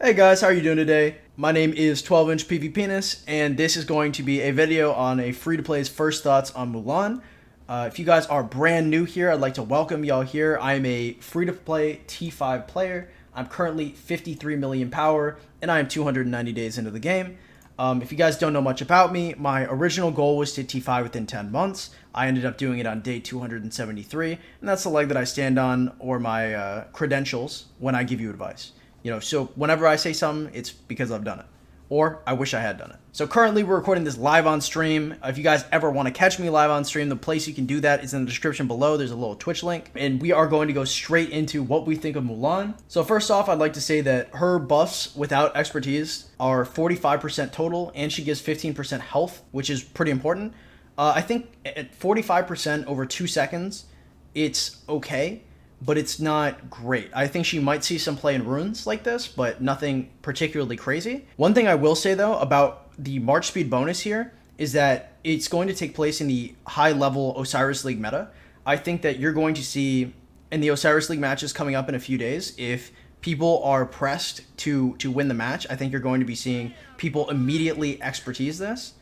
Hey guys, how are you doing today? My name is 12-inch PV Penis, and this is going to be a video on a free-to-play's first thoughts on Mulan. If you guys are brand new here, I'd like to welcome y'all here. I'm a free-to-play T5 player. I'm currently 53 million power, and I am 290 days into the game. If you guys don't know much about me, my original goal was to T5 within 10 months. I ended up doing it on day 273, and that's the leg that I stand on, or my credentials, when I give you advice. So whenever I say something, it's because I've done it. Or I wish I had done it. So currently we're recording this live on stream. If you guys ever want to catch me live on stream, the place you can do that is in the description below. There's a little Twitch link. And we are going to go straight into what we think of Mulan. So first off, I'd like to say that her buffs without expertise are 45% total, and she gives 15% health, which is pretty important. I think at 45% over 2 seconds, it's okay, but it's not great. I think she might see some play in runes like this, but nothing particularly crazy. One thing I will say though about the March speed bonus here is that it's going to take place in the high level Osiris League meta. I think that you're going to see in the Osiris League matches coming up in a few days, if people are pressed to win the match, I think you're going to be seeing people immediately expertise this.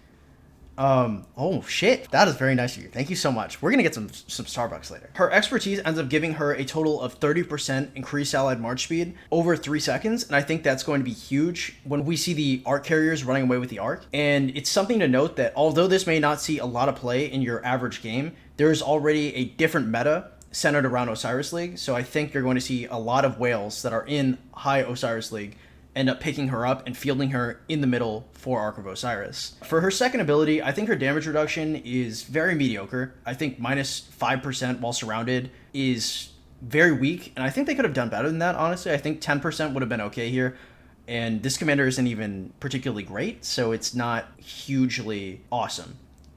Oh shit, that is very nice of you. Thank you so much. We're gonna get some Starbucks later. Her expertise ends up giving her a total of 30% increased allied march speed over 3 seconds, and I think that's going to be huge when we see the arc carriers running away with the arc. And it's something to note that although this may not see a lot of play in your average game, there is already a different meta centered around Osiris League, so I think you're going to see a lot of whales that are in high Osiris League end up picking her up and fielding her in the middle for Arc of Osiris. For her second ability, I think her damage reduction is very mediocre. I think minus 5% while surrounded is very weak, and I think they could have done better than that, honestly. I think 10% would have been okay here, and this commander isn't even particularly great, so it's not hugely awesome.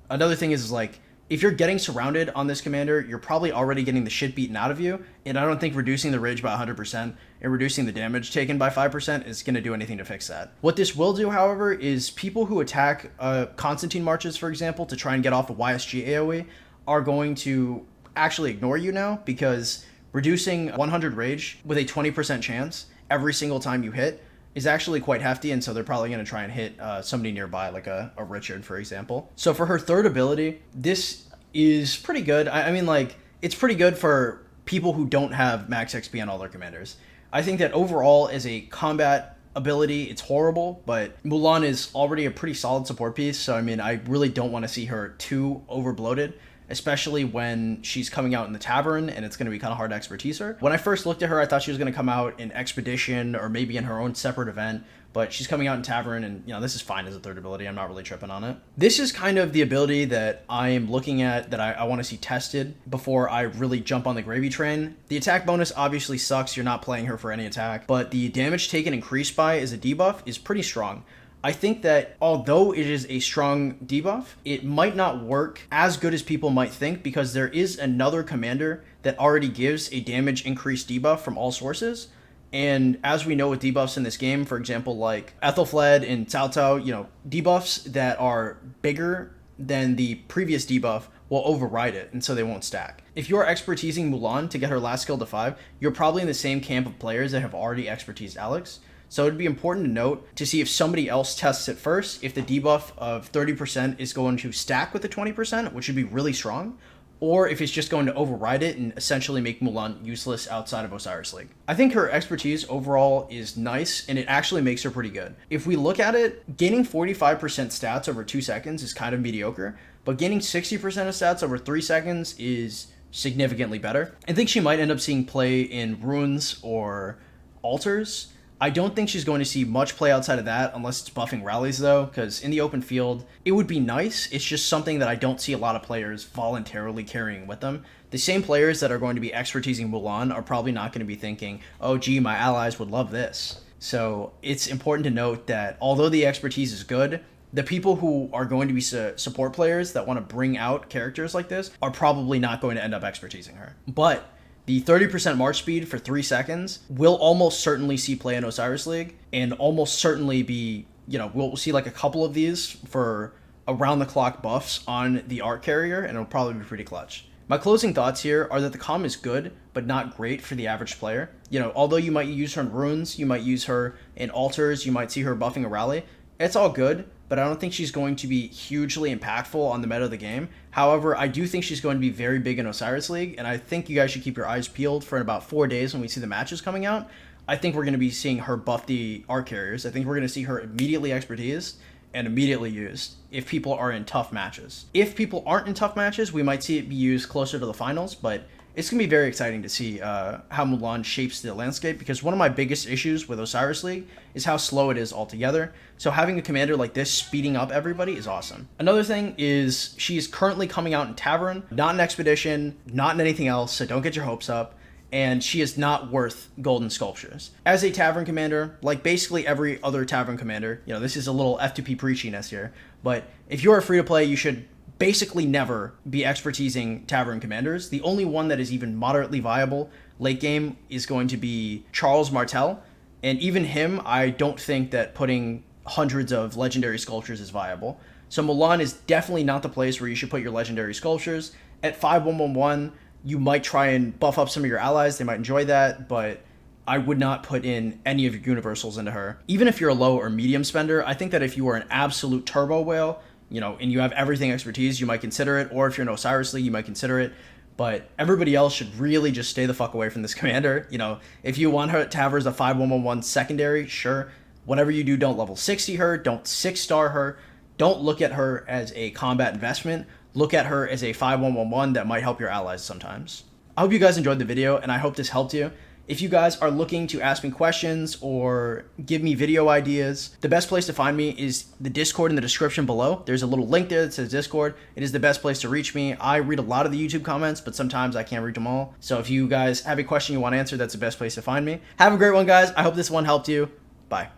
Another thing is like, if you're getting surrounded on this commander, you're probably already getting the shit beaten out of you, and I don't think reducing the rage by 100% and reducing the damage taken by 5% is going to do anything to fix that. What this will do, however, is people who attack Constantine marches, for example, to try and get off a YSG AoE are going to actually ignore you now, because reducing 100 rage with a 20% chance every single time you hit is actually quite hefty, and so they're probably going to try and hit somebody nearby, like a Richard, for example. So for her third ability, this is pretty good. I mean, like, it's pretty good for people who don't have max XP on all their commanders. I think that overall, as a combat ability, it's horrible, but Mulan is already a pretty solid support piece, so I mean, I really don't want to see her too overbloated, especially when she's coming out in the tavern and it's going to be kind of hard to expertise her. When I first looked at her, I thought she was going to come out in Expedition or maybe in her own separate event, but she's coming out in tavern, and this is fine as a third ability. I'm not really tripping on it. This is kind of the ability that I am looking at that I want to see tested before I really jump on the gravy train. The attack bonus obviously sucks. You're not playing her for any attack, but the damage taken increased by as a debuff is pretty strong. I think that although it is a strong debuff, it might not work as good as people might think, because there is another commander that already gives a damage increase debuff from all sources. And as we know with debuffs in this game, for example, like Ethelfled and Cao Cao, debuffs that are bigger than the previous debuff will override it, and so they won't stack. If you're expertising Mulan to get her last skill to 5, you're probably in the same camp of players that have already expertised Alex. So it'd be important to note to see if somebody else tests it first, if the debuff of 30% is going to stack with the 20%, which would be really strong, or if it's just going to override it and essentially make Mulan useless outside of Osiris League. I think her expertise overall is nice, and it actually makes her pretty good. If we look at it, gaining 45% stats over 2 seconds is kind of mediocre, but gaining 60% of stats over 3 seconds is significantly better. I think she might end up seeing play in runes or altars. I don't think she's going to see much play outside of that unless it's buffing rallies, though, because in the open field, it would be nice. It's just something that I don't see a lot of players voluntarily carrying with them. The same players that are going to be expertising Mulan are probably not going to be thinking, oh, gee, my allies would love this. So it's important to note that although the expertise is good, the people who are going to be support players that want to bring out characters like this are probably not going to end up expertising her. But the 30% march speed for 3 seconds will almost certainly see play in Osiris League, and almost certainly be, we'll see like a couple of these for around the clock buffs on the arc carrier, and it'll probably be pretty clutch. My closing thoughts here are that the comm is good, but not great for the average player. You know, although you might use her in runes, you might use her in altars, you might see her buffing a rally. It's all good, but I don't think she's going to be hugely impactful on the meta of the game. However, I do think she's going to be very big in Osiris League, and I think you guys should keep your eyes peeled for about 4 days when we see the matches coming out. I think we're going to be seeing her buff the art carriers. I think we're going to see her immediately expertise and immediately used if people are in tough matches. If people aren't in tough matches, we might see it be used closer to the finals, but it's going to be very exciting to see how Mulan shapes the landscape, because one of my biggest issues with Osiris League is how slow it is altogether. So having a commander like this speeding up everybody is awesome. Another thing is she is currently coming out in Tavern, not in Expedition, not in anything else, so don't get your hopes up. And she is not worth golden sculptures. As a Tavern commander, like basically every other Tavern commander, you know, this is a little F2P preachiness here, but if you're a free-to-play, you should basically never be expertising Tavern commanders. The only one that is even moderately viable late game is going to be Charles Martel, and even him, I don't think that putting hundreds of legendary sculptures is viable. So Mulan is definitely not the place where you should put your legendary sculptures. At 5111, you might try and buff up some of your allies. They might enjoy that, but I would not put in any of your universals into her. Even if you're a low or medium spender, I think that if you are an absolute turbo whale, you know, and you have everything expertise, you might consider it. Or if you're in Osiris League, you might consider it. But everybody else should really just stay the fuck away from this commander. You know, if you want her to have her as a 5111 secondary, sure. Whatever you do, don't level 60 her, don't 6-star her. Don't look at her as a combat investment. Look at her as a 5111 that might help your allies sometimes. I hope you guys enjoyed the video, and I hope this helped you. If you guys are looking to ask me questions or give me video ideas, the best place to find me is the Discord in the description below. There's a little link there that says Discord. It is the best place to reach me. I read a lot of the YouTube comments, but sometimes I can't read them all. So if you guys have a question you want answered, that's the best place to find me. Have a great one, guys. I hope this one helped you. Bye.